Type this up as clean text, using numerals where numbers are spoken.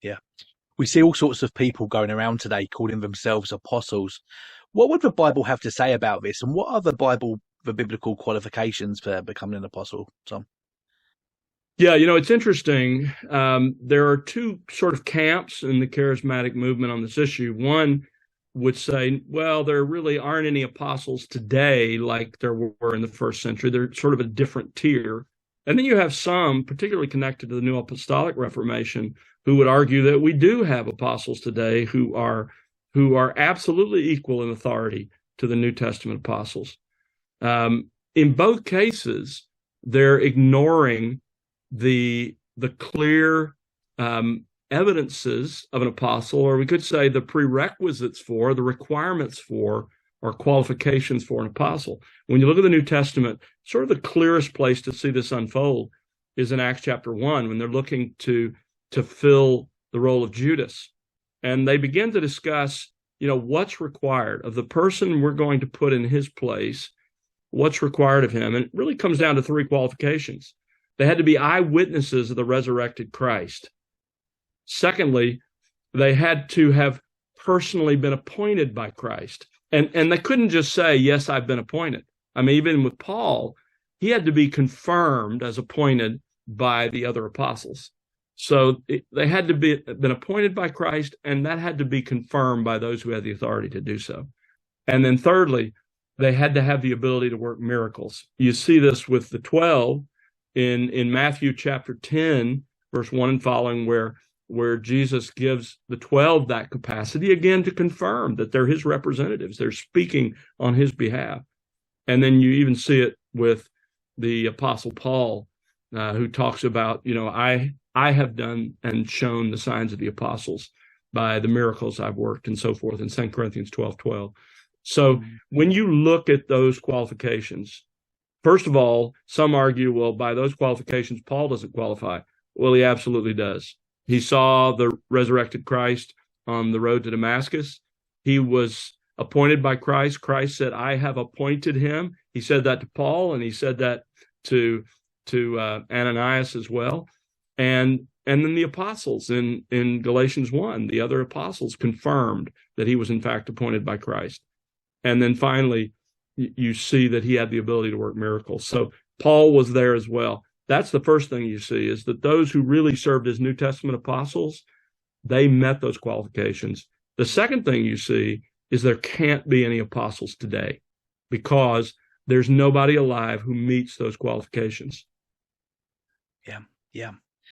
Yeah. We see all sorts of people going around today calling themselves apostles. What would the Bible have to say about this? And what are the biblical qualifications for becoming an apostle, Tom? Yeah, it's interesting. There are two sort of camps in the charismatic movement on this issue. One would say, well, there really aren't any apostles today like there were in the first century. They're sort of a different tier. And then you have some, particularly connected to the New Apostolic Reformation, who would argue that we do have apostles today who are absolutely equal in authority to the New Testament apostles. In both cases, they're ignoring the clear evidences of an apostle, or we could say the prerequisites for, the requirements for, or qualifications for an apostle. When you look at the New Testament, sort of the clearest place to see this unfold is in Acts chapter 1, when they're looking to fill the role of Judas. And they begin to discuss, what's required of the person we're going to put in his place, what's required of him. And it really comes down to three qualifications. They had to be eyewitnesses of the resurrected Christ. Secondly, they had to have personally been appointed by Christ. And they couldn't just say, yes, I've been appointed. I mean, even with Paul, he had to be confirmed as appointed by the other apostles. So they had to been appointed by Christ, and that had to be confirmed by those who had the authority to do so. And then thirdly, they had to have the ability to work miracles. You see this with the 12 in Matthew chapter 10, verse 1 and following, where Jesus gives the 12 that capacity, again, to confirm that they're his representatives. They're speaking on his behalf. And then you even see it with the Apostle Paul, who talks about, I have done and shown the signs of the apostles by the miracles I've worked, and so forth, in 2 Corinthians 12:12. So when you look at those qualifications, first of all, some argue, well, by those qualifications, Paul doesn't qualify. Well, he absolutely does. He saw the resurrected Christ on the road to Damascus. He was appointed by Christ. Christ said, I have appointed him. He said that to Paul, and he said that to Ananias as well. And then the apostles in Galatians 1, the other apostles confirmed that he was in fact appointed by Christ. And then finally, you see that he had the ability to work miracles. So Paul was there as well. That's the first thing you see, is that those who really served as New Testament apostles, they met those qualifications. The second thing you see is there can't be any apostles today, because there's nobody alive who meets those qualifications. Yeah.